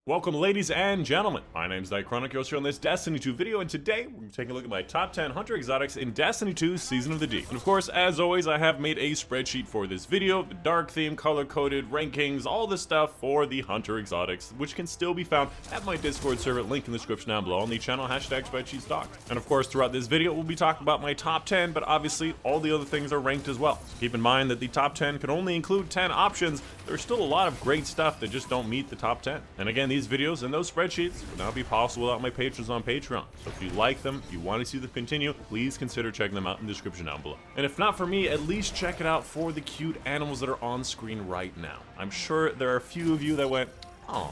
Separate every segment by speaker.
Speaker 1: Welcome, ladies and gentlemen. My name's Nightchronic here on this Destiny 2 video, and today we're taking a look at my top 10 Hunter Exotics in Destiny 2 Season of the Deep. And of course, as always, I have made a spreadsheet for this video, the dark theme, color-coded, rankings, all the stuff for the Hunter Exotics, which can still be found at my Discord server, link in the description down below on the channel #spreadsheetstock. And of course, throughout this video, we'll be talking about my top 10, but obviously all the other things are ranked as well. So keep in mind that the top 10 can only include 10 options. There's still a lot of great stuff that just don't meet the top 10. And again, these videos and those spreadsheets would not be possible without my patrons on Patreon. So if you like them, if you want to see them continue, please consider checking them out in the description down below. And if not for me, at least check it out for the cute animals that are on screen right now. I'm sure there are a few of you that went, "Aw."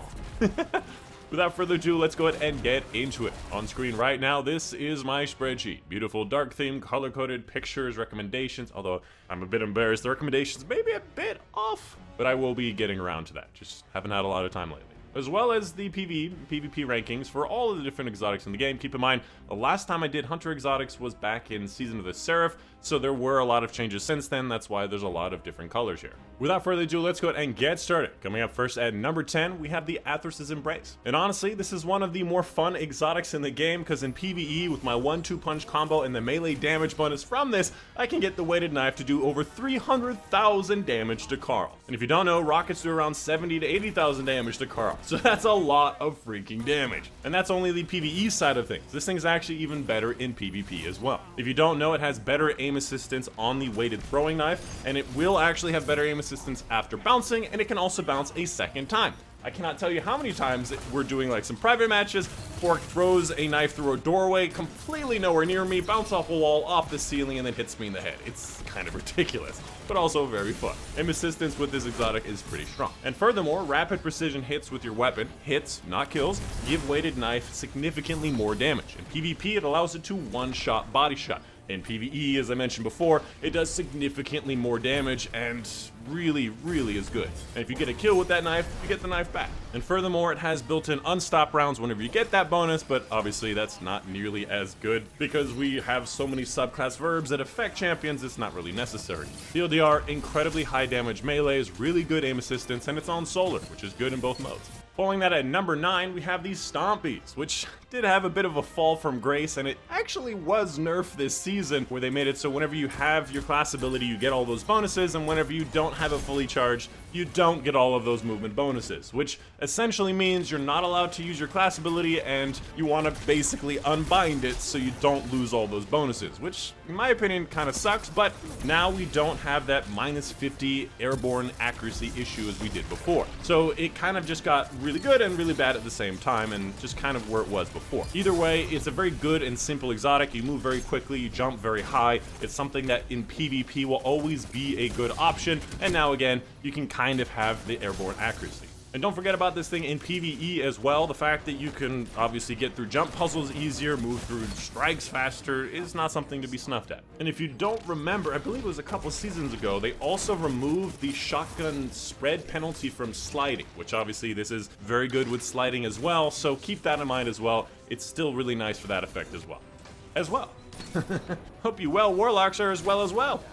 Speaker 1: Without further ado, let's go ahead and get into it. On screen right now, this is my spreadsheet. Beautiful dark theme, color-coded pictures, recommendations, although I'm a bit embarrassed. The recommendations may be a bit off, but I will be getting around to that. Just haven't had a lot of time lately. As well as the PvE PvP rankings for all of the different exotics in the game. Keep in mind, the last time I did Hunter Exotics was back in Season of the Seraph, so there were a lot of changes since then. That's why there's a lot of different colors here. Without further ado, let's go ahead and get started. Coming up first at number 10, we have the Atherosis Embrace. And honestly, this is one of the more fun exotics in the game, because in PvE, with my 1-2 punch combo and the melee damage bonus from this, I can get the weighted knife to do over 300,000 damage to Carl. And if you don't know, rockets do around 70 to 80,000 damage to Carl. So that's a lot of freaking damage. And that's only the PvE side of things. This thing's actually even better in PvP as well. If you don't know, it has better aim assistance on the weighted throwing knife, and it will actually have better aim assistance after bouncing, and it can also bounce a second time. I cannot tell you how many times we're doing like some private matches, Fork throws a knife through a doorway, completely nowhere near me, bounce off a wall, off the ceiling, and then hits me in the head. It's kind of ridiculous, but also very fun. Aim assistance with this exotic is pretty strong. And furthermore, rapid precision hits with your weapon, hits, not kills, give weighted knife significantly more damage. In PvP, it allows it to one-shot body shot. In PvE, as I mentioned before, it does significantly more damage and really is good. And if you get a kill with that knife, you get the knife back. And furthermore, it has built-in unstop rounds whenever you get that bonus, but obviously that's not nearly as good because we have so many subclass verbs that affect champions, it's not really necessary. TLDR, incredibly high damage melees, really good aim assistance, and it's on solar, which is good in both modes. Following that at number 9, we have these Stompies, which did have a bit of a fall from grace, and it actually was nerfed this season, where they made it so whenever you have your class ability, you get all those bonuses, and whenever you don't have it fully charged, you don't get all of those movement bonuses, which essentially means you're not allowed to use your class ability, and you want to basically unbind it so you don't lose all those bonuses, which, in my opinion, kind of sucks, but now we don't have that -50 airborne accuracy issue as we did before. So it kind of just got really good and really bad at the same time, and just kind of where it was before. Either way, it's a very good and simple exotic. You move very quickly, you jump very high. It's something that in PvP will always be a good option, and now again, you can kind of have the airborne accuracy. And don't forget about this thing in PvE as well. The fact that you can obviously get through jump puzzles easier, move through strikes faster, is not something to be snuffed at. And if you don't remember, I believe it was a couple seasons ago, they also removed the shotgun spread penalty from sliding, which obviously this is very good with sliding as well, so keep that in mind as well. It's still really nice for that effect as well. Hope you well warlocks are as well.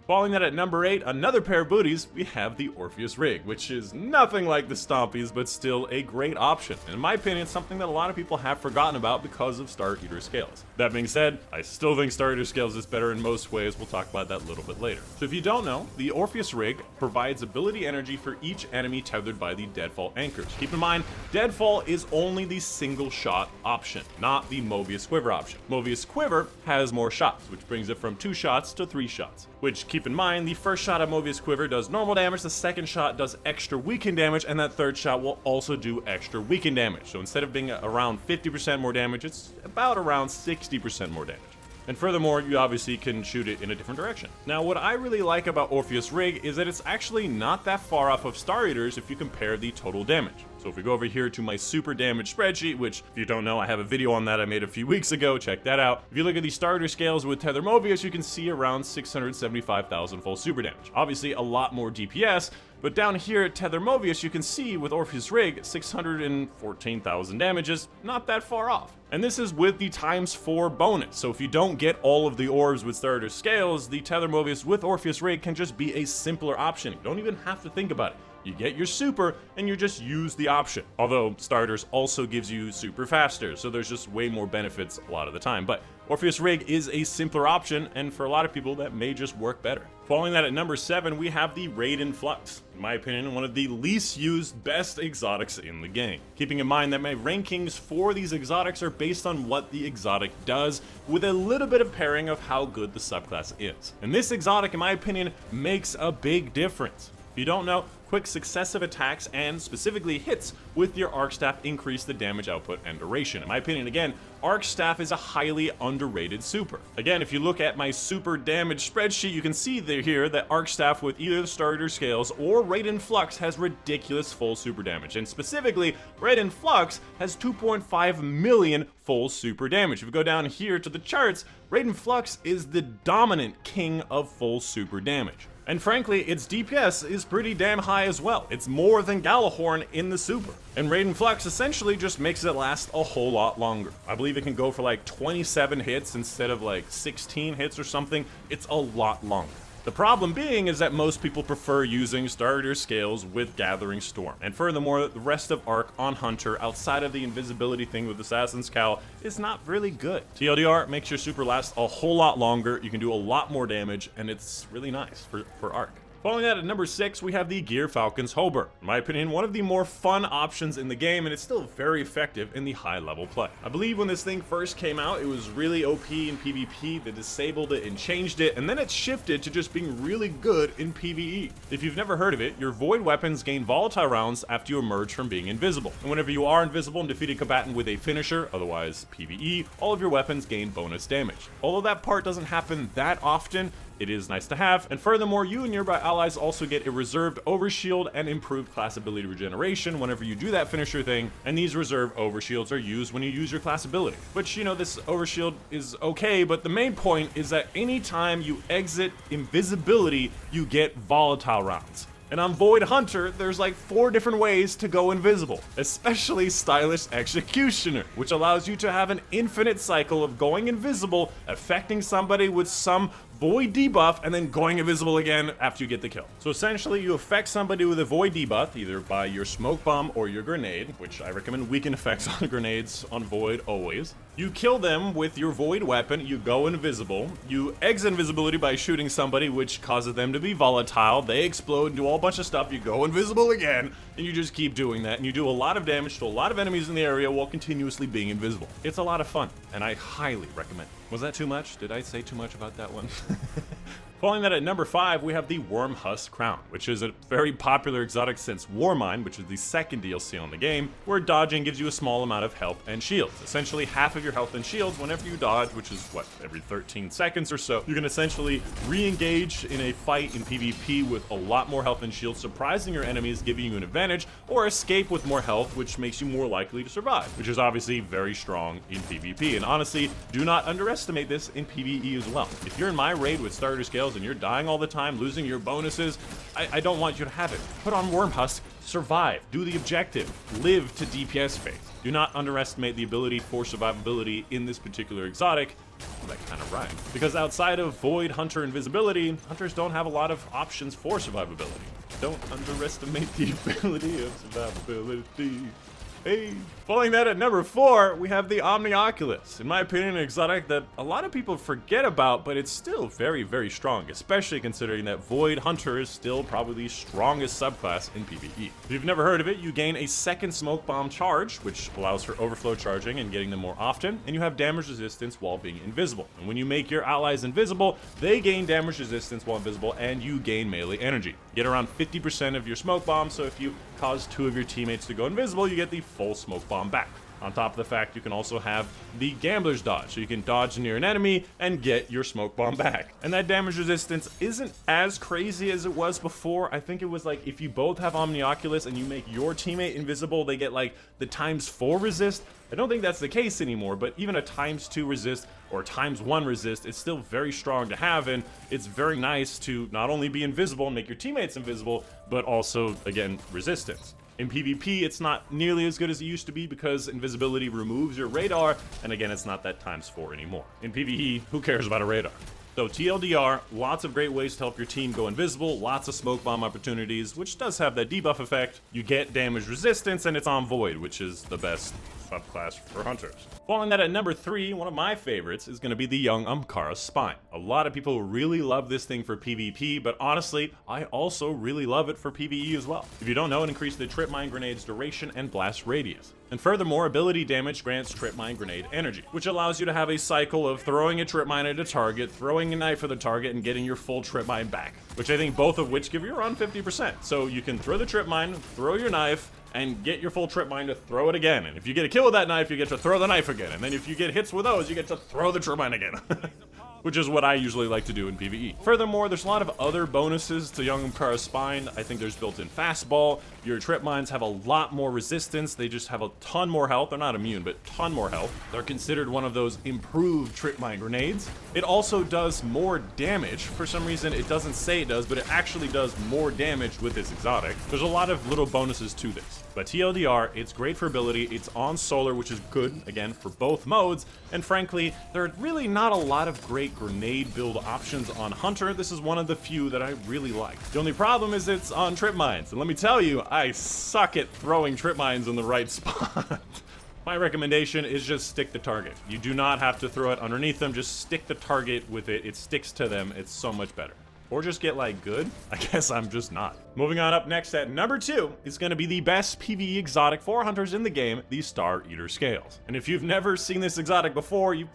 Speaker 1: Following that at number 8, another pair of booties, we have the Orpheus Rig, which is nothing like the Stompies, but still a great option. And in my opinion, something that a lot of people have forgotten about because of Star Eater scales. That being said, I still think Star Eater scales is better in most ways. We'll talk about that a little bit later. So if you don't know, the Orpheus Rig provides ability energy for each enemy tethered by the Deadfall anchors. Keep in mind, Deadfall is only the single shot option, not the Mobius Quiver option. Mobius Quiver has more shots, which brings it from 2 shots to 3 shots, which keep in mind, the first shot of Mobius Quiver does normal damage, the second shot does extra weaken damage, and that third shot will also do extra weaken damage. So instead of being around 50% more damage, it's about around 60% more damage. And furthermore, you obviously can shoot it in a different direction. Now, what I really like about Orpheus Rig is that it's actually not that far off of Star Eaters if you compare the total damage. So if we go over here to my super damage spreadsheet, which if you don't know, I have a video on that I made a few weeks ago, check that out. If you look at the Star Eater scales with Tether Mobius, you can see around 675,000 full super damage. Obviously a lot more DPS, But down here at Tethermovius, you can see with Orpheus Rig, 614,000 damage is not that far off. And this is with the ×4 bonus, so if you don't get all of the orbs with starter scales, the Tethermovius with Orpheus Rig can just be a simpler option. You don't even have to think about it. You get your super, and you just use the option. Although starters also gives you super faster, so there's just way more benefits a lot of the time. But Orpheus Rig is a simpler option, and for a lot of people, that may just work better. Following that at number 7, we have the Raiden Flux. In my opinion, one of the least used best exotics in the game. Keeping in mind that my rankings for these exotics are based on what the exotic does, with a little bit of pairing of how good the subclass is. And this exotic, in my opinion, makes a big difference. If you don't know, quick successive attacks and specifically hits with your Arc Staff increase the damage output and duration. In my opinion, again, Arc Staff is a highly underrated super. Again, if you look at my super damage spreadsheet, you can see here that Arc Staff with either the starter scales or Raiden Flux has ridiculous full super damage. And specifically, Raiden Flux has 2.5 million full super damage. If you go down here to the charts, Raiden Flux is the dominant king of full super damage. And frankly, its DPS is pretty damn high as well. It's more than Galahorn in the super. And Raiden Flux essentially just makes it last a whole lot longer. I believe it can go for like 27 hits instead of like 16 hits or something. It's a lot longer. The problem being is that most people prefer using starter scales with Gathering Storm. And furthermore, the rest of Arc on Hunter outside of the invisibility thing with Assassin's Cowl is not really good. TLDR makes your super last a whole lot longer, you can do a lot more damage, and it's really nice for Arc. Following that at number 6, we have the Gear Falcons Hober. In my opinion, one of the more fun options in the game, and it's still very effective in the high level play. I believe when this thing first came out, it was really OP in PvP, they disabled it and changed it, and then it shifted to just being really good in PvE. If you've never heard of it, your void weapons gain volatile rounds after you emerge from being invisible. And whenever you are invisible and defeat a combatant with a finisher, otherwise PvE, all of your weapons gain bonus damage. Although that part doesn't happen that often, it is nice to have, and furthermore, you and nearby allies also get a reserved overshield and improved class ability regeneration whenever you do that finisher thing, and these reserve overshields are used when you use your class ability. Which, you know, this overshield is okay, but the main point is that anytime you exit invisibility, you get volatile rounds. And on Void Hunter, there's like 4 different ways to go invisible, especially Stylish Executioner, which allows you to have an infinite cycle of going invisible, affecting somebody with some void debuff, and then going invisible again after you get the kill. So essentially, you affect somebody with a void debuff, either by your smoke bomb or your grenade, which I recommend weaken effects on grenades on void always. You kill them with your void weapon, you go invisible, you exit invisibility by shooting somebody, which causes them to be volatile, they explode and do a whole bunch of stuff, you go invisible again, and you just keep doing that, and you do a lot of damage to a lot of enemies in the area while continuously being invisible. It's a lot of fun, and I highly recommend it. Was that too much? Did I say too much about that one? Following that at number 5, we have the Worm Husk Crown, which is a very popular exotic since Warmind, which is the second DLC on the game, where dodging gives you a small amount of health and shields. Essentially half of your health and shields whenever you dodge, which is what, every 13 seconds or so. You can essentially re-engage in a fight in PvP with a lot more health and shields, surprising your enemies, giving you an advantage, or escape with more health, which makes you more likely to survive, which is obviously very strong in PvP. And honestly, do not underestimate this in PvE as well. If you're in my raid with starter scales and you're dying all the time, losing your bonuses, I don't want you to have it. Put on Worm Husk, survive, do the objective, live to DPS phase. Do not underestimate the ability for survivability in this particular exotic. Well, that kind of rhymed. Because outside of Void Hunter invisibility, hunters don't have a lot of options for survivability. Don't underestimate the ability of survivability. Hey. Following that at number 4, we have the Omni Oculus. In my opinion, an exotic that a lot of people forget about, but it's still very, very strong, especially considering that Void Hunter is still probably the strongest subclass in PvE. If you've never heard of it, you gain a second smoke bomb charge, which allows for overflow charging and getting them more often, and you have damage resistance while being invisible. And when you make your allies invisible, they gain damage resistance while invisible, and you gain melee energy. You get around 50% of your smoke bomb, so if you cause 2 of your teammates to go invisible, you get the full smoke bomb back. On top of the fact you can also have the Gambler's Dodge, so you can dodge near an enemy and get your smoke bomb back. And that damage resistance isn't as crazy as it was before. I think it was like if you both have Omni Oculus and you make your teammate invisible, they get like the ×4 resist. I don't think that's the case anymore, but even a ×2 resist or ×1 resist is still very strong to have, and it's very nice to not only be invisible and make your teammates invisible, but also, again, resistance. In PvP, it's not nearly as good as it used to be because invisibility removes your radar, and again, it's not that ×4 anymore. In PvE, who cares about a radar? So TLDR, lots of great ways to help your team go invisible, lots of smoke bomb opportunities, which does have that debuff effect. You get damage resistance, and it's on Void, which is the best subclass for hunters. Following that at number 3, one of my favorites is going to be the young Umbrana Spy. A lot of people really love this thing for PvP, but honestly, I also really love it for PvE as well. If you don't know, it increases the trip mine grenade's duration and blast radius. And furthermore, ability damage grants trip mine grenade energy, which allows you to have a cycle of throwing a trip mine at a target, throwing a knife at the target, and getting your full trip mine back, which I think both of which give you around 50%. So you can throw the trip mine, throw your knife, and get your full trip mine to throw it again. And if you get a kill with that knife, you get to throw the knife again. And then if you get hits with those, you get to throw the trip mine again. Which is what I usually like to do in PvE. Furthermore, there's a lot of other bonuses to Young Umbrana Spy. I think there's built-in fastball. Your trip mines have a lot more resistance. They just have a ton more health. They're not immune, but ton more health. They're considered one of those improved trip mine grenades. It also does more damage. For some reason, it doesn't say it does, but it actually does more damage with this exotic. There's a lot of little bonuses to this. But TLDR, it's great for ability. It's on solar, which is good, again, for both modes. And frankly, there are really not a lot of great grenade build options on Hunter. This is one of the few that I really like. The only problem is it's on trip mines. And let me tell you, I suck at throwing trip mines in the right spot. My recommendation is just stick the target. You do not have to throw it underneath them. Just stick the target with it. It sticks to them. It's so much better. Or just get like good? I guess I'm just not. Moving on up next at number 2 is going to be the best PvE exotic for hunters in the game, the Star Eater Scales. And if you've never seen this exotic before, you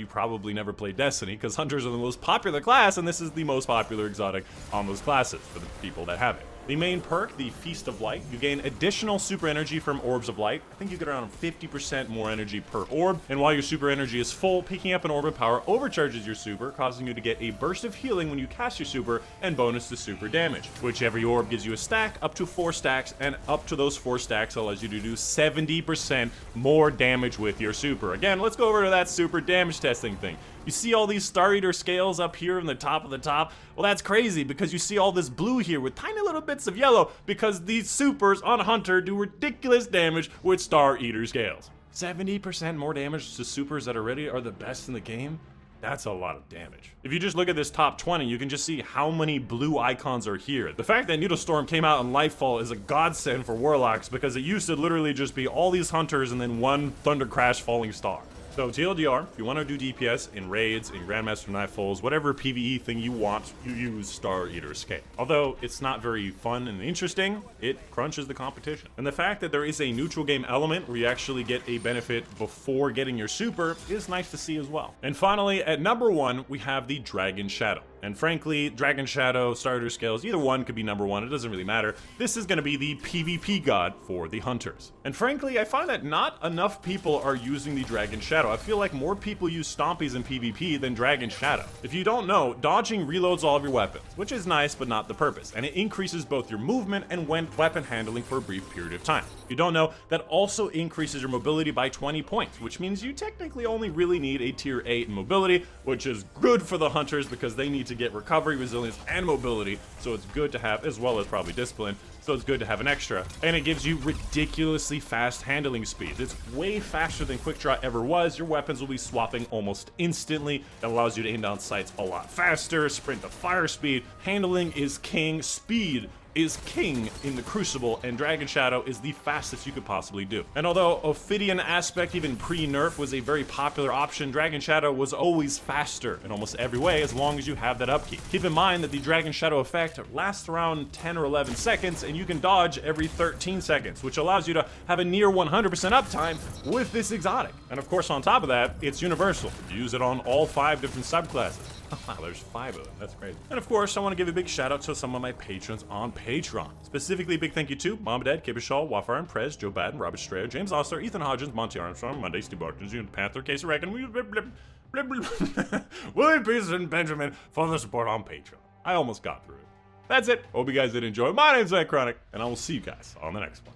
Speaker 1: probably never played Destiny, because hunters are the most popular class, and this is the most popular exotic on those classes for the people that have it. The main perk, the Feast of Light, you gain additional super energy from Orbs of Light. I think you get around 50% more energy per orb, and while your super energy is full, picking up an orb of power overcharges your super, causing you to get a burst of healing when you cast your super, and bonus to super damage, which every orb gives you a stack, up to 4 stacks, and up to those 4 stacks allows you to do 70% more damage with your super. Again, let's go over to that super damage testing thing. You see all these Star Eater scales up here in the top of the top? Well, that's crazy because you see all this blue here with tiny little bits of yellow because these supers on Hunter do ridiculous damage with Star Eater scales. 70% more damage to supers that already are the best in the game? That's a lot of damage. If you just look at this top 20, you can just see how many blue icons are here. The fact that Needlestorm came out in Nightfall is a godsend for Warlocks because it used to literally just be all these hunters and then one Thunder Crash Falling Star. So TLDR, if you want to do DPS in raids, in Grandmaster Nightfalls, whatever PvE thing you want, you use Star Eater Scale. Although it's not very fun and interesting, it crunches the competition. And the fact that there is a neutral game element where you actually get a benefit before getting your super is nice to see as well. And finally, at number 1, we have the Dragon Shadow. And frankly, Dragon Shadow, Star Eater Scales, either one could be number 1, it doesn't really matter. This is going to be the PvP god for the hunters. And frankly, I find that not enough people are using the Dragon Shadow. I feel like more people use Stompies in PvP than Dragon Shadow. If you don't know, dodging reloads all of your weapons, which is nice but not the purpose, and it increases both your movement and weapon handling for a brief period of time. If you don't know, that also increases your mobility by 20 points, which means you technically only really need a tier 8 in mobility, which is good for the hunters because they need to get recovery, resilience, and mobility, so it's good to have, as well as probably discipline, so it's good to have an extra. And it gives you ridiculously fast handling speeds. It's way faster than Quick Draw ever was. Your weapons will be swapping almost instantly. That allows you to aim down sights a lot faster, sprint to fire speed. Handling is king, speed is king in the Crucible, and Dragon Shadow is the fastest you could possibly do. And although Ophidian aspect, even pre-nerf, was a very popular option, Dragon Shadow was always faster in almost every way as long as you have that upkeep. Keep in mind that the Dragon Shadow effect lasts around 10 or 11 seconds, and you can dodge every 13 seconds, which allows you to have a near 100% uptime with this exotic. And of course, on top of that, it's universal. You use it on all 5 different subclasses. Wow, there's 5 of them. That's crazy. And of course, I want to give a big shout out to some of my patrons on Patreon. Specifically, big thank you to Mom and Dad, Kibishal, Wafar and Prez, Joe Baden, Robert Strayer, James Osler, Ethan Hodgins, Monty Armstrong, Monday, Steve Barton, June Panther, Casey Reckon, William Peterson, and Benjamin for the support on Patreon. I almost got through it. That's it. Hope you guys did enjoy. My name's Nightchronic, and I will see you guys on the next one.